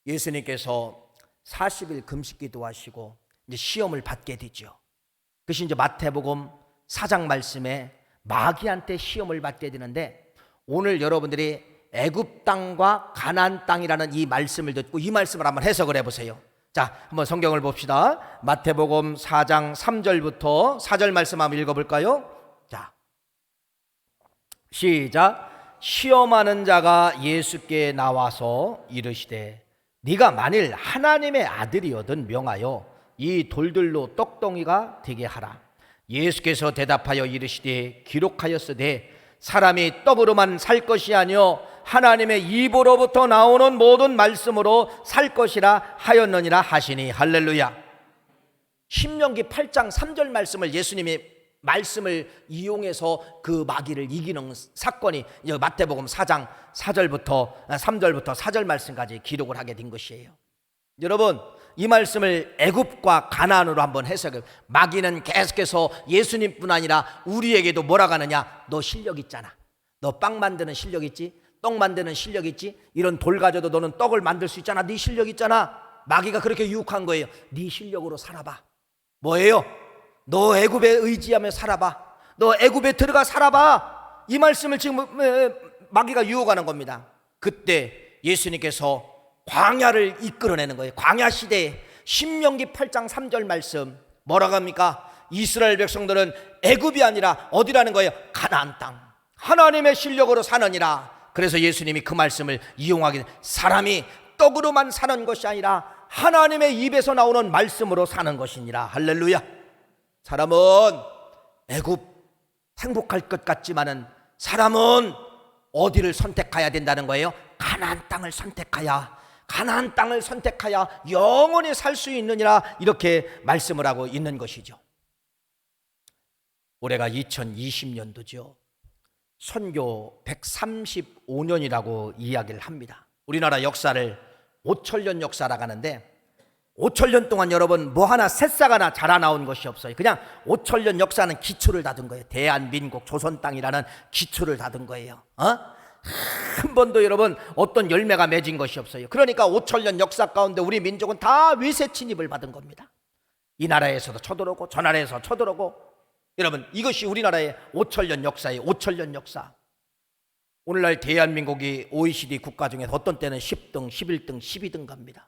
예수님께서 40일 금식 기도하시고 이제 시험을 받게 되죠. 그것이 이제 마태복음 4장 말씀에 마귀한테 시험을 받게 되는데, 오늘 여러분들이 애굽 땅과 가나안 땅이라는 이 말씀을 듣고 이 말씀을 한번 해석을 해보세요. 자, 한번 성경을 봅시다. 마태복음 4장 3절부터 4절 말씀 한번 읽어볼까요? 자, 시작. 시험하는 자가 예수께 나와서 이르시되 네가 만일 하나님의 아들이거든 명하여 이 돌들로 떡덩이가 되게 하라. 예수께서 대답하여 이르시되 기록하였으되 사람이 떡으로만 살 것이 아니요 하나님의 입으로부터 나오는 모든 말씀으로 살 것이라 하였느니라 하시니. 할렐루야. 신명기 8장 3절 말씀을 예수님이 말씀을 이용해서 그 마귀를 이기는 사건이 마태복음 4장 4절부터 3절부터 4절 말씀까지 기록을 하게 된 것이에요. 여러분, 이 말씀을 애굽과 가나안으로 한번 해석해. 마귀는 계속해서 예수님뿐 아니라 우리에게도 뭐라고 하느냐? 너 실력 있잖아. 너 빵 만드는 실력 있지? 떡 만드는 실력 있지? 이런 돌 가져도 너는 떡을 만들 수 있잖아. 네 실력 있잖아. 마귀가 그렇게 유혹한 거예요. 네 실력으로 살아봐. 뭐예요? 너 애굽에 의지하며 살아봐. 너 애굽에 들어가 살아봐. 이 말씀을 지금 마귀가 유혹하는 겁니다. 그때 예수님께서 광야를 이끌어내는 거예요. 광야 시대에 신명기 8장 3절 말씀 뭐라고 합니까? 이스라엘 백성들은 애굽이 아니라 어디라는 거예요? 가나안 땅. 하나님의 실력으로 사느니라. 그래서 예수님이 그 말씀을 이용하게, 사람이 떡으로만 사는 것이 아니라 하나님의 입에서 나오는 말씀으로 사는 것이니라. 할렐루야. 사람은 애굽 행복할 것 같지만은 사람은 어디를 선택해야 된다는 거예요? 가나안 땅을 선택하여, 가나안 땅을 선택하여 영원히 살 수 있느니라, 이렇게 말씀을 하고 있는 것이죠. 올해가 2020년도죠. 선교 135년이라고 이야기를 합니다. 우리나라 역사를 5천년 역사라고 하는데, 5천년 동안 여러분 뭐 하나 새싹 하나 자라나온 것이 없어요. 그냥 5천년 역사는 기초를 닫은 거예요. 대한민국 조선 땅이라는 기초를 닫은 거예요. 한 번도 여러분 어떤 열매가 맺은 것이 없어요. 그러니까 5천년 역사 가운데 우리 민족은 다 위세 침입을 받은 겁니다. 이 나라에서도 쳐들어오고 저 나라에서 쳐들어오고. 여러분, 이것이 우리나라의 5천년 역사예요. 5천년 역사. 오늘날 대한민국이 OECD 국가 중에서 어떤 때는 10등, 11등, 12등 갑니다.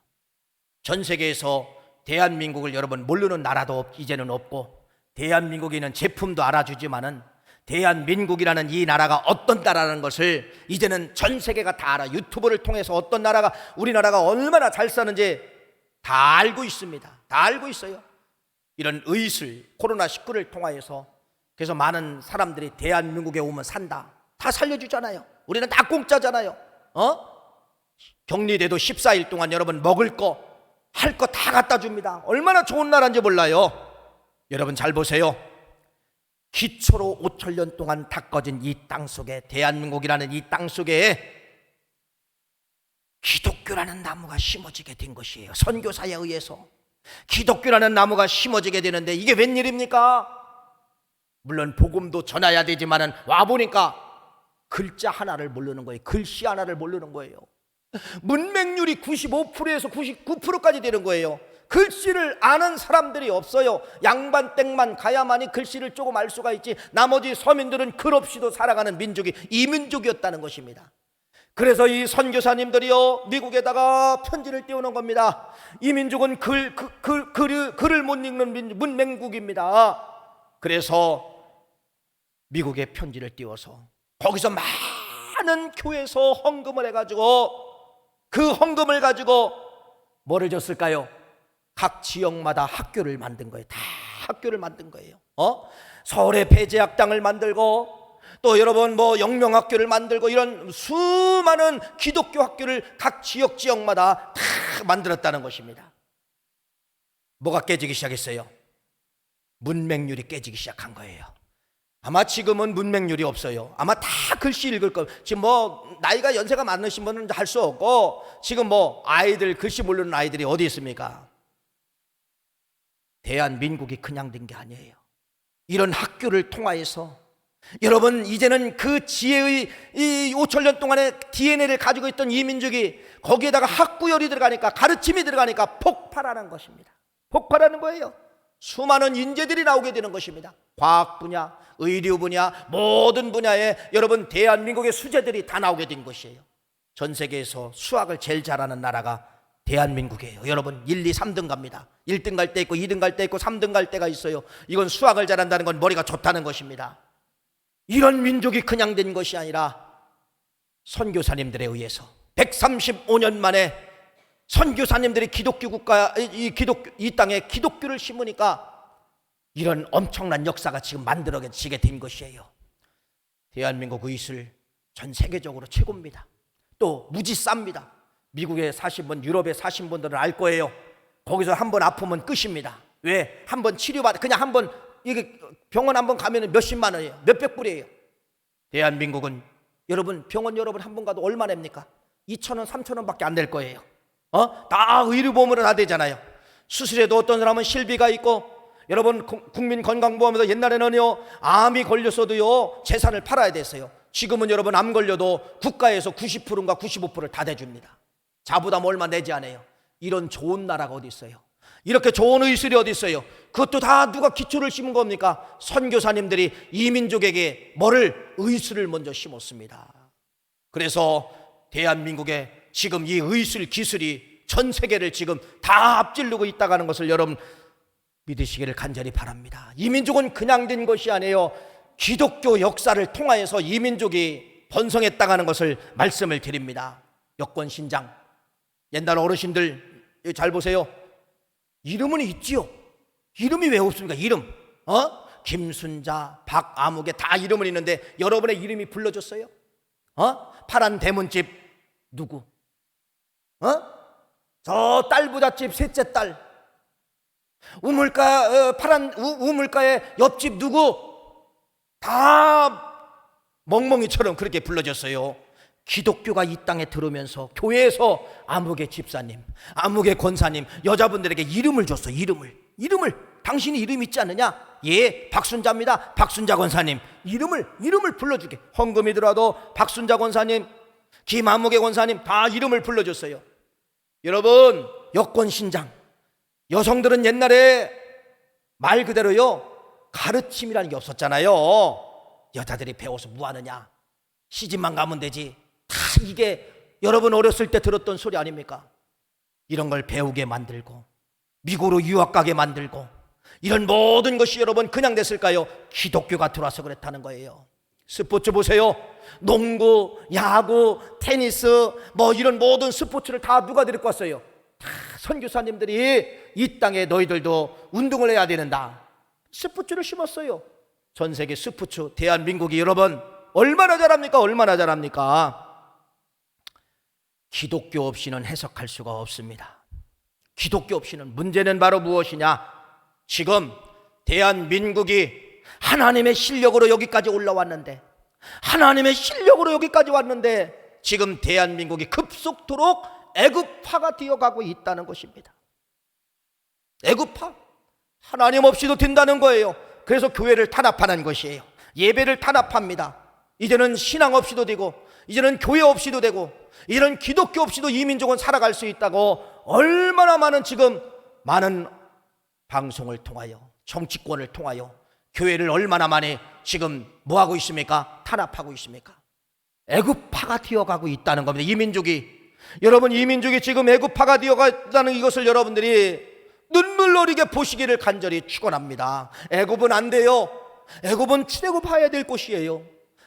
전 세계에서 대한민국을 여러분 모르는 나라도 이제는 없고, 대한민국에는 제품도 알아주지만은 대한민국이라는 이 나라가 어떤 나라라는 것을 이제는 전 세계가 다 알아. 유튜브를 통해서 어떤 나라가, 우리나라가 얼마나 잘 사는지 다 알고 있습니다. 다 알고 있어요. 이런 의술, 코로나19를 통하여서. 그래서 많은 사람들이 대한민국에 오면 산다. 다 살려주잖아요. 우리는 다 공짜잖아요. 격리돼도 14일 동안 여러분 먹을 거, 할 거 다 갖다 줍니다. 얼마나 좋은 나라인지 몰라요. 여러분 잘 보세요. 기초로 5천년 동안 닦아진 이 땅 속에, 대한민국이라는 이 땅 속에 기독교라는 나무가 심어지게 된 것이에요. 선교사에 의해서 기독교라는 나무가 심어지게 되는데, 이게 웬일입니까? 물론 복음도 전해야 되지만은 와보니까 글자 하나를 모르는 거예요. 글씨 하나를 모르는 거예요. 문맹률이 95%에서 99%까지 되는 거예요. 글씨를 아는 사람들이 없어요. 양반댁만 가야만이 글씨를 조금 알 수가 있지, 나머지 서민들은 글 없이도 살아가는 민족이 이 민족이었다는 것입니다. 그래서 이 선교사님들이요, 미국에다가 편지를 띄우는 겁니다. 이 민족은 글을 못 읽는 문맹국입니다. 그래서 미국에 편지를 띄워서 거기서 많은 교회에서 헌금을 해가지고, 그 헌금을 가지고 뭐를 줬을까요? 각 지역마다 학교를 만든 거예요. 다 학교를 만든 거예요. 서울에 배제학당을 만들고, 또 여러분 영명학교를 만들고 이런 수많은 기독교 학교를 각 지역마다 다 만들었다는 것입니다. 뭐가 깨지기 시작했어요? 문맹률이 깨지기 시작한 거예요. 아마 지금은 문맹률이 없어요. 아마 다 글씨 읽을 거. 지금 나이가 연세가 많으신 분은 할 수 없고, 지금 아이들 글씨 모르는 아이들이 어디 있습니까? 대한민국이 그냥 된 게 아니에요. 이런 학교를 통하여서 여러분, 이제는 그 지혜의 이 5천년 동안의 DNA를 가지고 있던 이 민족이 거기에다가 학구열이 들어가니까, 가르침이 들어가니까 폭발하는 것입니다. 폭발하는 거예요. 수많은 인재들이 나오게 되는 것입니다. 과학 분야, 의료 분야, 모든 분야에 여러분 대한민국의 수재들이 다 나오게 된 것이에요. 전 세계에서 수학을 제일 잘하는 나라가 대한민국이에요. 여러분 1, 2, 3등 갑니다. 1등 갈 때 있고 2등 갈 때 있고 3등 갈 때가 있어요. 이건 수학을 잘한다는 건 머리가 좋다는 것입니다. 이런 민족이 그냥 된 것이 아니라 선교사님들에 의해서 135년 만에 선교사님들이 기독교 국가, 이 땅에 기독교를 심으니까 이런 엄청난 역사가 지금 만들어지게 된 것이에요. 대한민국 의술 전 세계적으로 최고입니다. 또 무지 쌉니다. 미국에 사신 분, 유럽에 사신 분들은 알 거예요. 거기서 한번 아프면 끝입니다. 왜? 한번 그냥 한번 이게 병원 한번 가면 몇십만 원이에요. 몇백 불이에요. 대한민국은 여러분 병원 여러분 한 번 가도 얼마입니까? 2,000원, 3,000원 밖에 안 될 거예요. 다 의료보험으로 다 되잖아요. 수술에도 어떤 사람은 실비가 있고, 여러분 국민건강보험에서 옛날에는요 암이 걸렸어도요 재산을 팔아야 됐어요. 지금은 여러분 암 걸려도 국가에서 90%인가 95%를 다 대줍니다. 자부담 얼마 내지 않아요. 이런 좋은 나라가 어디 있어요? 이렇게 좋은 의술이 어디 있어요? 그것도 다 누가 기초를 심은 겁니까? 선교사님들이 이 민족에게 의술을 먼저 심었습니다. 그래서 대한민국에 지금 이 의술 기술이 전 세계를 지금 다 앞지르고 있다는 것을 여러분 믿으시기를 간절히 바랍니다. 이 민족은 그냥 된 것이 아니에요. 기독교 역사를 통하여서 이 민족이 번성했다는 것을 말씀을 드립니다. 여권신장, 옛날 어르신들 잘 보세요. 이름은 있지요. 이름이 왜 없습니까? 이름 김순자, 박아무개 다 이름은 있는데 여러분의 이름이 불러줬어요? 파란 대문집 누구? 저 딸부잣집 셋째 딸, 파란 우물가의 옆집 누구? 다 멍멍이처럼 그렇게 불러줬어요. 기독교가 이 땅에 들어오면서 교회에서 아무개 집사님, 아무개 권사님, 여자분들에게 이름을 줬어. 이름을 당신이 이름 있지 않느냐? 예, 박순자입니다. 박순자 권사님. 이름을 불러주게. 헌금이 들어와도 박순자 권사님, 김아무개 권사님 다 이름을 불러줬어요. 여러분, 여권신장, 여성들은 옛날에 말 그대로요 가르침이라는 게 없었잖아요. 여자들이 배워서 뭐 하느냐? 시집만 가면 되지. 다 이게 여러분 어렸을 때 들었던 소리 아닙니까? 이런 걸 배우게 만들고 미국으로 유학 가게 만들고 이런 모든 것이 여러분 그냥 됐을까요? 기독교가 들어와서 그랬다는 거예요. 스포츠 보세요. 농구, 야구, 테니스 이런 모든 스포츠를 다 누가 데리고 왔어요? 다 선교사님들이 이 땅에 너희들도 운동을 해야 된다. 스포츠를 심었어요. 전 세계 스포츠 대한민국이 여러분 얼마나 잘합니까? 얼마나 잘합니까? 기독교 없이는 해석할 수가 없습니다. 기독교 없이는. 문제는 바로 무엇이냐? 지금 대한민국이 하나님의 실력으로 여기까지 올라왔는데, 지금 대한민국이 급속도로 애국파가 되어가고 있다는 것입니다. 애국파. 하나님 없이도 된다는 거예요. 그래서 교회를 탄압하는 것이에요. 예배를 탄압합니다. 이제는 신앙 없이도 되고, 이제는 교회 없이도 되고, 이런 기독교 없이도 이 민족은 살아갈 수 있다고 얼마나 많은 방송을 통하여, 정치권을 통하여 교회를 얼마나 많이 지금 뭐하고 있습니까? 탄압하고 있습니까? 애국파가 되어가고 있다는 겁니다. 이 민족이. 여러분, 이 민족이 지금 애국파가 되어가다는 이것을 여러분들이 눈물 어리게 보시기를 간절히 축원합니다. 애굽은 안 돼요. 애굽은 출애굽해야 될 곳이에요.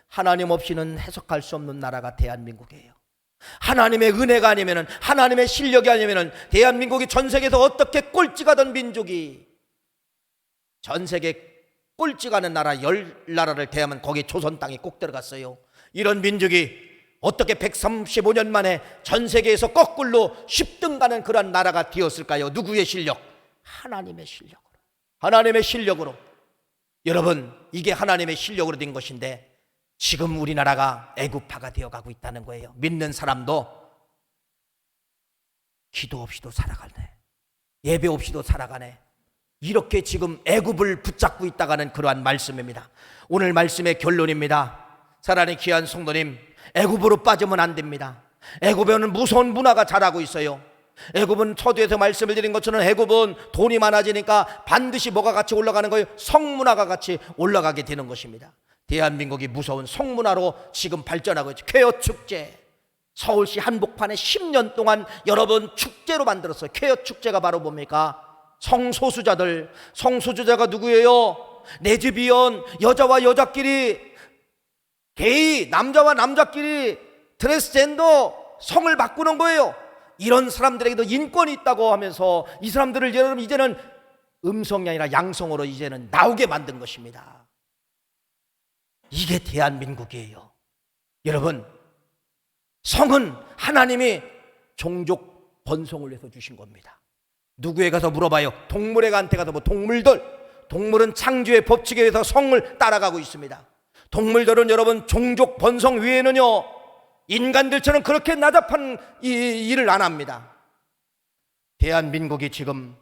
하나님 없이는 해석할 수 없는 나라가 대한민국이에요. 하나님의 은혜가 아니면은, 하나님의 실력이 아니면은 대한민국이 전 세계에서 어떻게 꼴찌가 된 민족이, 전 세계 뻘찍하는 나라 10나라를 대하면 거기 조선 땅에 꼭 들어갔어요. 이런 민족이 어떻게 135년 만에 전 세계에서 거꾸로 10등 가는 그런 나라가 되었을까요? 누구의 실력? 하나님의 실력으로. 하나님의 실력으로. 여러분, 이게 하나님의 실력으로 된 것인데 지금 우리나라가 애국파가 되어가고 있다는 거예요. 믿는 사람도 기도 없이도 살아가네, 예배 없이도 살아가네. 이렇게 지금 애국을 붙잡고 있다가는 그러한 말씀입니다. 오늘 말씀의 결론입니다. 사랑하는 귀한 성도님, 애국으로 빠지면 안 됩니다. 애국에는 무서운 문화가 자라고 있어요. 애국은 서두에서 말씀을 드린 것처럼 애국은 돈이 많아지니까 반드시 뭐가 같이 올라가는 거예요? 성문화가 같이 올라가게 되는 것입니다. 대한민국이 무서운 성문화로 지금 발전하고 있죠. 쾌어 축제, 서울시 한복판에 10년 동안 여러분 축제로 만들었어요. 쾌어 축제가 바로 뭡니까? 성소수자들. 성소수자가 누구예요? 레즈비언, 여자와 여자끼리, 게이, 남자와 남자끼리, 트랜스젠더, 성을 바꾸는 거예요. 이런 사람들에게도 인권이 있다고 하면서 이 사람들을 여러분 이제는 음성이 아니라 양성으로 이제는 나오게 만든 것입니다. 이게 대한민국이에요. 여러분, 성은 하나님이 종족 번성을 위해서 주신 겁니다. 누구에 가서 물어봐요. 동물에게한테 가서 동물은 창조의 법칙에 의해서 성을 따라가고 있습니다. 동물들은 여러분 종족 번성 위에는요, 인간들처럼 그렇게 나답한 일을 안 합니다. 대한민국이 지금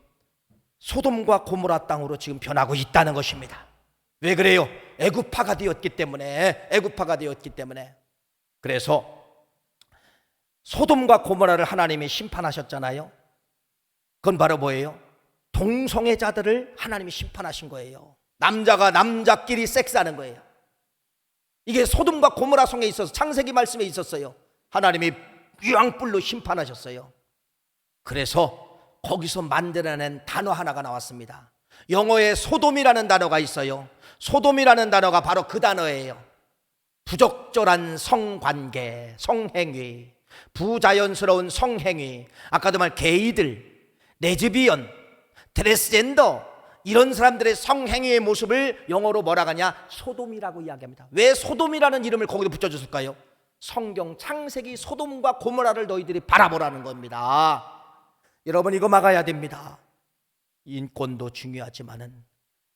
소돔과 고모라 땅으로 지금 변하고 있다는 것입니다. 왜 그래요? 애국파가 되었기 때문에. 그래서 소돔과 고모라를 하나님이 심판하셨잖아요. 그건 바로 뭐예요? 동성애자들을 하나님이 심판하신 거예요. 남자가 남자끼리 섹스하는 거예요. 이게 소돔과 고모라 성에 있어서 창세기 말씀에 있었어요. 하나님이 유황불로 심판하셨어요. 그래서 거기서 만들어낸 단어 하나가 나왔습니다. 영어에 소돔이라는 단어가 있어요. 소돔이라는 단어가 바로 그 단어예요. 부적절한 성관계, 성행위, 부자연스러운 성행위, 아까도 말 게이들, 레즈비언, 트랜스젠더, 이런 사람들의 성행위의 모습을 영어로 뭐라 하냐? 소돔이라고 이야기합니다. 왜 소돔이라는 이름을 거기도 붙여줬을까요? 성경 창세기 소돔과 고모라를 너희들이 바라보라는 겁니다. 여러분, 이거 막아야 됩니다. 인권도 중요하지만은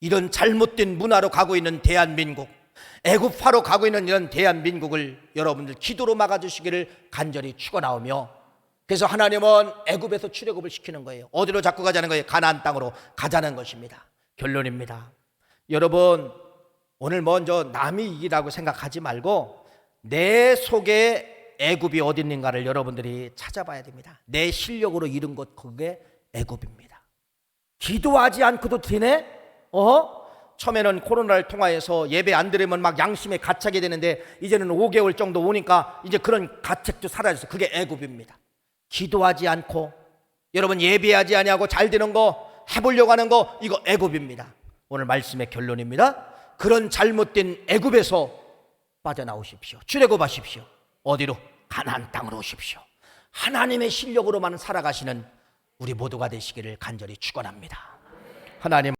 이런 잘못된 문화로 가고 있는 대한민국, 애국파로 가고 있는 이런 대한민국을 여러분들 기도로 막아주시기를 간절히 축원하오며, 그래서 하나님은 애굽에서 출애굽을 시키는 거예요. 어디로 자꾸 가자는 거예요? 가나안 땅으로 가자는 것입니다. 결론입니다. 여러분, 오늘 먼저 남이 이기라고 생각하지 말고 내 속에 애굽이 어디 있는가를 여러분들이 찾아봐야 됩니다. 내 실력으로 이룬 것, 그게 애굽입니다. 기도하지 않고도 되네? 처음에는 코로나를 통하여서 예배 안 드리면 막 양심에 갇히게 되는데 이제는 5개월 정도 오니까 이제 그런 가책도 사라졌어요. 그게 애굽입니다. 기도하지 않고 여러분 예배하지 아니하고 잘 되는 거 해보려고 하는 거, 이거 애굽입니다. 오늘 말씀의 결론입니다. 그런 잘못된 애굽에서 빠져나오십시오. 출애굽하십시오. 어디로? 가나안 땅으로 오십시오. 하나님의 실력으로만 살아가시는 우리 모두가 되시기를 간절히 축원합니다. 하나님